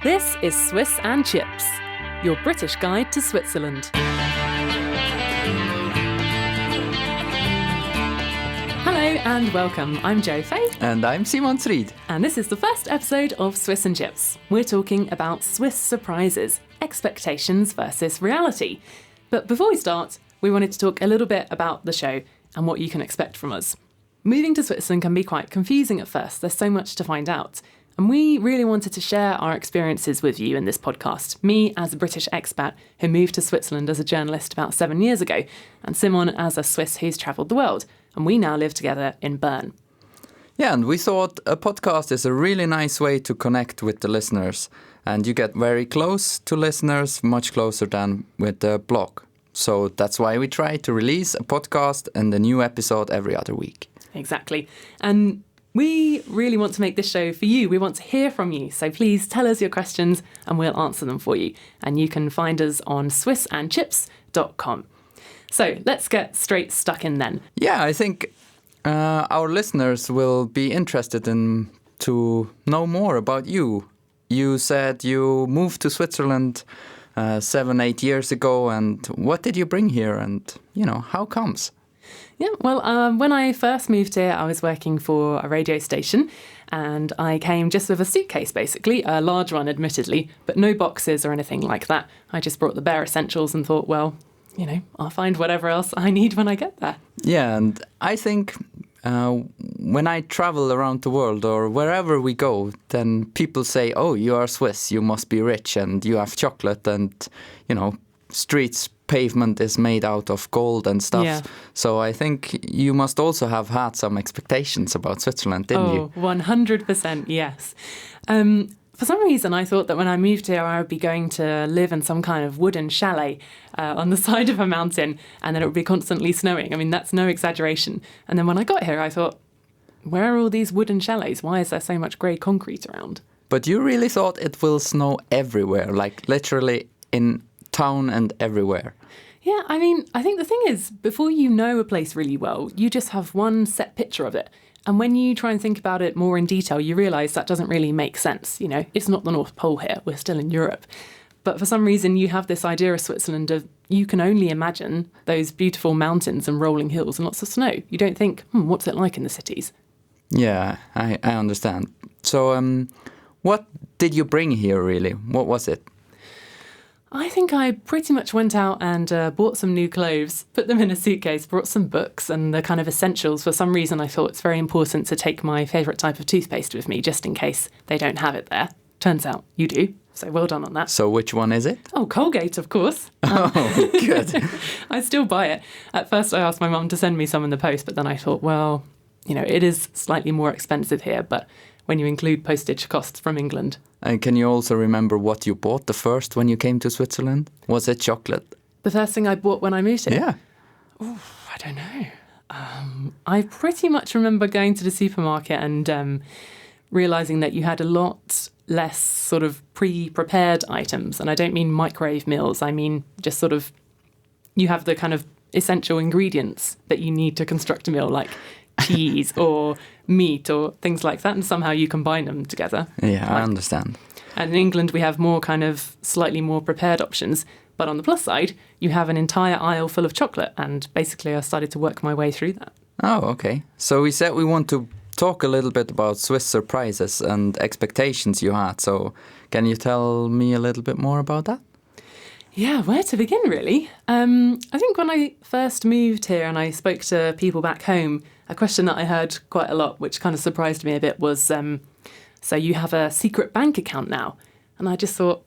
This is Swiss and Chips, your British guide to Switzerland. Hello and welcome. I'm Jo Faye. And I'm Simon Sried. And this is the first episode of Swiss and Chips. We're talking about Swiss surprises, expectations versus reality. But before we start, we wanted to talk a little bit about the show and what you can expect from us. Moving to Switzerland can be quite confusing at first. There's so much to find out. And we really wanted to share our experiences with you in this podcast. Me as a British expat who moved to Switzerland as a journalist about 7 years ago, and Simon as a Swiss who's travelled the world. And we now live together in Bern. Yeah, and we thought a podcast is a really nice way to connect with the listeners. And you get very close to listeners, much closer than with the blog. So that's why we try to release a podcast and a new episode every other week. Exactly. And we really want to make this show for you. We want to hear from you. So please tell us your questions and we'll answer them for you. And you can find us on swissandchips.com. So let's get straight stuck in then. Yeah, I think our listeners will be interested in to know more about you. You said you moved to Switzerland 7-8 years ago. And what did you bring here? And, how comes? Yeah, well, when I first moved here, I was working for a radio station and I came just with a suitcase, basically, a large one, admittedly, but no boxes or anything like that. I just brought the bare essentials and thought, well, I'll find whatever else I need when I get there. Yeah, and I think when I travel around the world or wherever we go, then people say, oh, you are Swiss, you must be rich and you have chocolate and, streets, pavement is made out of gold and stuff. Yeah. So I think you must also have had some expectations about Switzerland, didn't you? 100%, yes. For some reason, I thought that when I moved here, I would be going to live in some kind of wooden chalet on the side of a mountain and then it would be constantly snowing. I mean, that's no exaggeration. And then when I got here, I thought, where are all these wooden chalets? Why is there so much grey concrete around? But you really thought it will snow everywhere, like literally in town and everywhere. Yeah, I mean, I think the thing is, before you know a place really well, you just have one set picture of it. And when you try and think about it more in detail, you realise that doesn't really make sense. It's not the North Pole here. We're still in Europe. But for some reason, you have this idea of Switzerland of you can only imagine those beautiful mountains and rolling hills and lots of snow. You don't think, what's it like in the cities? Yeah, I understand. So what did you bring here, really? What was it? I think I pretty much went out and bought some new clothes, put them in a suitcase, brought some books and the kind of essentials. For some reason, I thought it's very important to take my favourite type of toothpaste with me, just in case they don't have it there. Turns out you do, so well done on that. So which one is it? Oh, Colgate, of course. Oh, good. I still buy it. At first, I asked my mum to send me some in the post, but then I thought, well, it is slightly more expensive here, but when you include postage costs from England. And can you also remember what you bought the first when you came to Switzerland? Was it chocolate? The first thing I bought when I moved here? Yeah. Oh, I don't know. I pretty much remember going to the supermarket and realising that you had a lot less sort of pre-prepared items. And I don't mean microwave meals. I mean just sort of, you have the kind of essential ingredients that you need to construct a meal, like cheese or meat or things like that, and somehow you combine them together. Yeah, I understand. And in England, we have more kind of slightly more prepared options. But on the plus side, you have an entire aisle full of chocolate. And basically, I started to work my way through that. Oh, okay. So we said we want to talk a little bit about Swiss surprises and expectations you had. So can you tell me a little bit more about that? Yeah, where to begin, really? I think when I first moved here and I spoke to people back home, a question that I heard quite a lot, which kind of surprised me a bit, was, so you have a secret bank account now? And I just thought,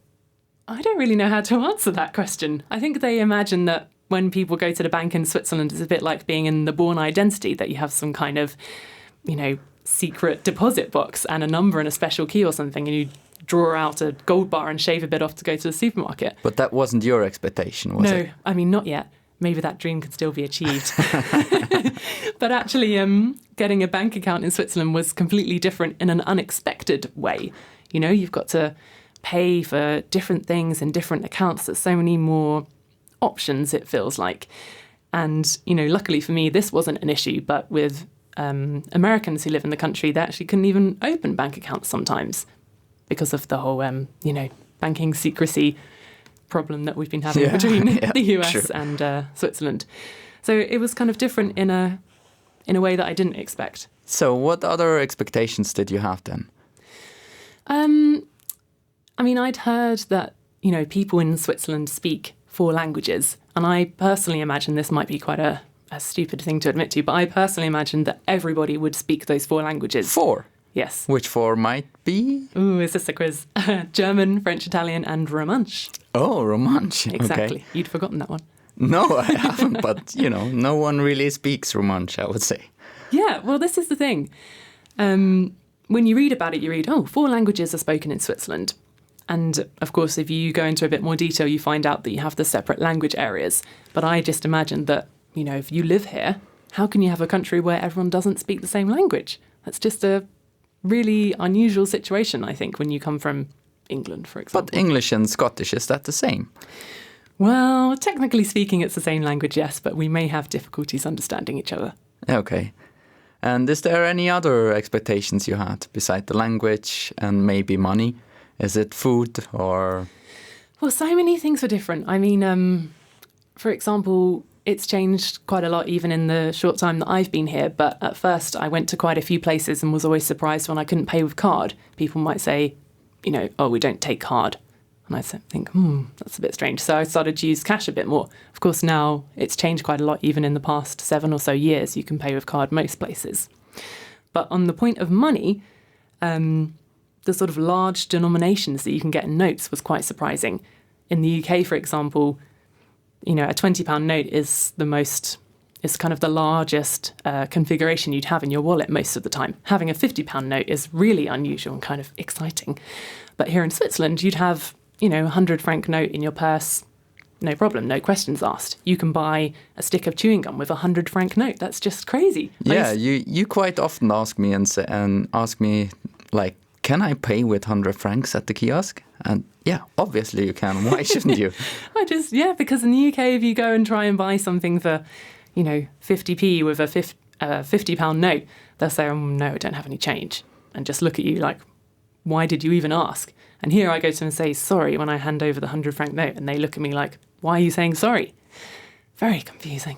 I don't really know how to answer that question. I think they imagine that when people go to the bank in Switzerland, it's a bit like being in the Born Identity, that you have some kind of, secret deposit box and a number and a special key or something, and you draw out a gold bar and shave a bit off to go to the supermarket. But that wasn't your expectation, was it? No, I mean, not yet. Maybe that dream can still be achieved. But actually, getting a bank account in Switzerland was completely different in an unexpected way. You've got to pay for different things in different accounts. There's so many more options, it feels like. And, luckily for me, this wasn't an issue, but with Americans who live in the country, they actually couldn't even open bank accounts sometimes. because of the whole, banking secrecy problem that we've been having between the US sure. and Switzerland. So it was kind of different in a way that I didn't expect. So what other expectations did you have then? I mean, I'd heard that, people in Switzerland speak 4 languages. And I personally imagine this might be quite a stupid thing to admit to, but I personally imagined that everybody would speak those 4 languages. 4? Yes. Which 4 might be? Ooh, is this a quiz? German, French, Italian, and Romansh. Oh, Romansh. Exactly. Okay. You'd forgotten that one. No, I haven't. But, no one really speaks Romansh, I would say. Yeah, well, this is the thing. When you read about it, you read, 4 languages are spoken in Switzerland. And, of course, if you go into a bit more detail, you find out that you have the separate language areas. But I just imagined that, if you live here, how can you have a country where everyone doesn't speak the same language? That's just a really unusual situation, I think, when you come from England, for example. But English and Scottish, is that the same? Well, technically speaking, it's the same language, yes, but we may have difficulties understanding each other. Okay. And is there any other expectations you had beside the language and maybe money? Is it food or? Well, so many things were different. I mean, for example, it's changed quite a lot even in the short time that I've been here. But at first, I went to quite a few places and was always surprised when I couldn't pay with card. People might say, we don't take card. And I think, that's a bit strange. So I started to use cash a bit more. Of course, now it's changed quite a lot. Even in the past 7 or so years, you can pay with card most places. But on the point of money, the sort of large denominations that you can get in notes was quite surprising. In the UK, for example, a £20 note is kind of the largest configuration you'd have in your wallet most of the time. Having a £50 note is really unusual and kind of exciting. But here in Switzerland, you'd have, a 100 franc note in your purse, no problem, no questions asked. You can buy a stick of chewing gum with a 100 franc note. That's just crazy. Yeah, you quite often ask me and ask me, like, can I pay with 100 francs at the kiosk? And yeah, obviously you can. Why shouldn't you? Because in the UK, if you go and try and buy something for, 50p with a £50 note, they'll say, no, I don't have any change. And just look at you like, why did you even ask? And here I go to them and say sorry when I hand over the 100 franc note. And they look at me like, why are you saying sorry? Very confusing.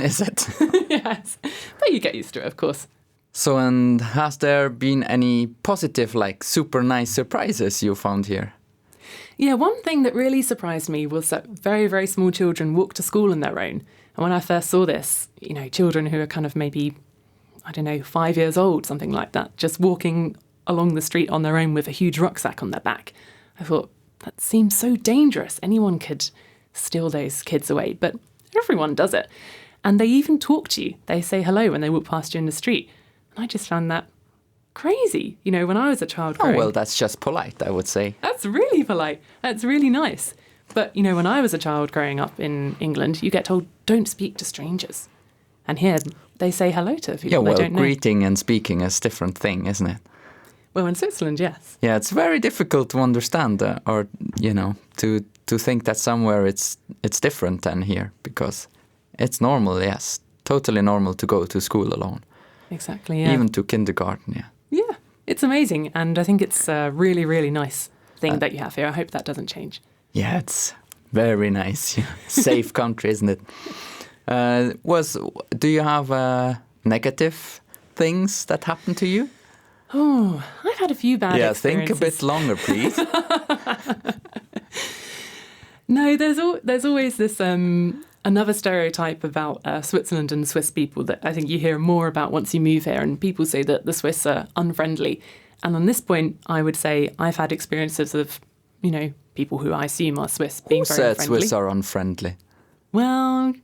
Is it? Yes. But you get used to it, of course. So, and has there been any positive, like super nice surprises you found here? Yeah, one thing that really surprised me was that very, very small children walk to school on their own. And when I first saw this, children who are kind of maybe, 5 years old, something like that, just walking along the street on their own with a huge rucksack on their back. I thought, that seems so dangerous. Anyone could steal those kids away, but everyone does it. And they even talk to you. They say hello when they walk past you in the street. And I just found that crazy. When I was a child growing... Oh, well, that's just polite, I would say. That's really polite. That's really nice. But, when I was a child growing up in England, you get told, don't speak to strangers. And here, they say hello to people they don't know. Greeting and speaking is a different thing, isn't it? Well, in Switzerland, yes. Yeah, it's very difficult to understand to think that somewhere it's different than here, because it's normal, yes, totally normal to go to school alone. Exactly, yeah. Even to kindergarten, yeah. Yeah, it's amazing. And I think it's a really, really nice thing that you have here. I hope that doesn't change. Yeah, it's very nice. Safe country, isn't it? Do you have negative things that happened to you? Oh, I've had a few bad experiences. Yeah, think a bit longer, please. No, there's always this another stereotype about Switzerland and Swiss people that I think you hear more about once you move here, and people say that the Swiss are unfriendly. And on this point, I would say I've had experiences of, people who I assume are Swiss being very friendly. Who said Swiss are unfriendly? Well,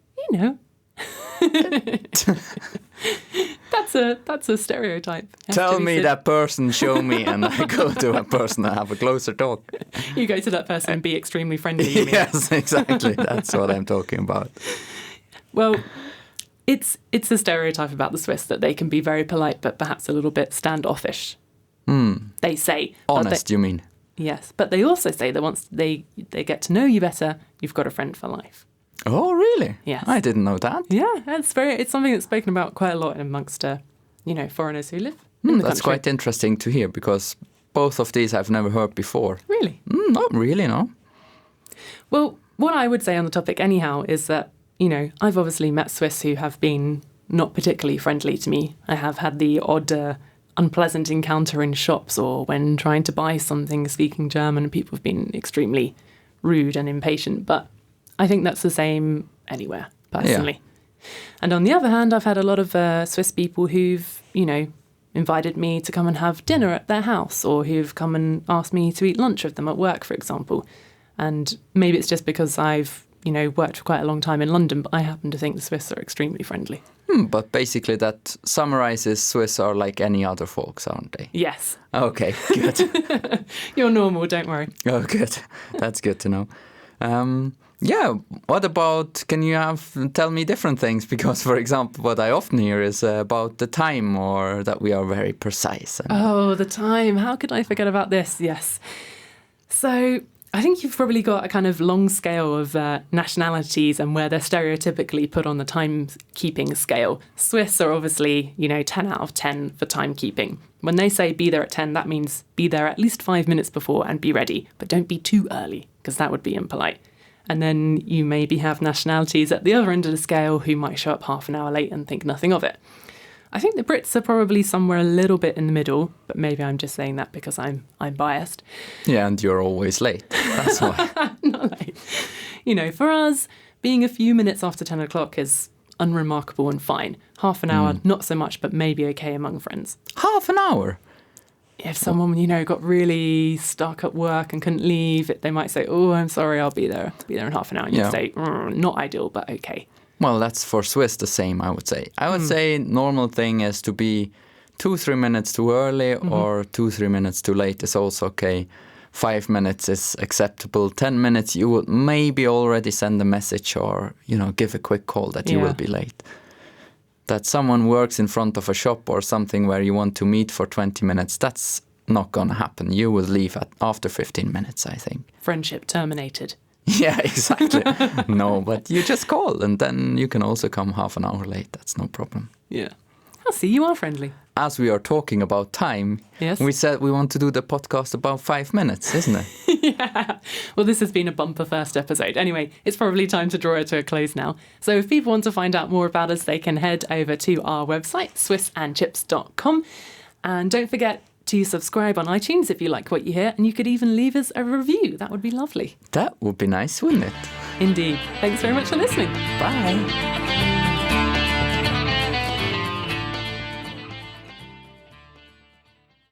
That's a stereotype. Tell me that person, show me, and I go to a person and have a closer talk. You go to that person and be extremely friendly. Yes, exactly. That's what I'm talking about. Well, it's a stereotype about the Swiss that they can be very polite, but perhaps a little bit standoffish. They say. Honest, you mean? Yes, but they also say that once they get to know you better, you've got a friend for life. Oh, really? Yes. I didn't know that. Yeah, it's something that's spoken about quite a lot amongst, foreigners who live in the country. That's quite interesting to hear, because both of these I've never heard before. Really? Not really, no. Well, what I would say on the topic anyhow is that, I've obviously met Swiss who have been not particularly friendly to me. I have had the odd unpleasant encounter in shops or when trying to buy something speaking German. People have been extremely rude and impatient, but I think that's the same anywhere, personally. Yeah. And on the other hand, I've had a lot of Swiss people who've, invited me to come and have dinner at their house, or who've come and asked me to eat lunch with them at work, for example. And maybe it's just because I've, worked for quite a long time in London, but I happen to think the Swiss are extremely friendly. But basically that summarizes Swiss are like any other folks, aren't they? Yes. Okay, good. You're normal, don't worry. Oh, good. That's good to know. Yeah, what about, can you tell me different things? Because, for example, what I often hear is about the time, or that we are very precise. Oh, the time. How could I forget about this? Yes. So I think you've probably got a kind of long scale of nationalities and where they're stereotypically put on the timekeeping scale. Swiss are obviously, 10 out of 10 for timekeeping. When they say be there at 10, that means be there at least 5 minutes before and be ready. But don't be too early, because that would be impolite. And then you maybe have nationalities at the other end of the scale who might show up half an hour late and think nothing of it. I think the Brits are probably somewhere a little bit in the middle, but maybe I'm just saying that because I'm biased. Yeah, and you're always late. That's why. Not late. For us, being a few minutes after 10 o'clock is unremarkable and fine. Half an hour, not so much, but maybe okay among friends. Half an hour? If someone, got really stuck at work and couldn't leave, they might say, oh, I'm sorry, I'll be there. Be there in half an hour. And you'd say, not ideal, but okay. Well, that's for Swiss the same, I would say. I would say normal thing is to be 2-3 minutes too early or 2-3 minutes too late is also okay. 5 minutes is acceptable. 10 minutes, you would maybe already send a message or, give a quick call that you will be late. That someone works in front of a shop or something where you want to meet for 20 minutes, that's not going to happen. You will leave after 15 minutes, I think. Friendship terminated. Yeah, exactly. No, but you just call and then you can also come half an hour late. That's no problem. Yeah. I'll see you are friendly. As we are talking about time, yes. We said we want to do the podcast about 5 minutes, isn't it? Yeah. Well, this has been a bumper first episode. Anyway, it's probably time to draw it to a close now. So if people want to find out more about us, they can head over to our website, swissandchips.com. And don't forget to subscribe on iTunes if you like what you hear. And you could even leave us a review. That would be lovely. That would be nice, wouldn't it? Indeed. Thanks very much for listening. Bye.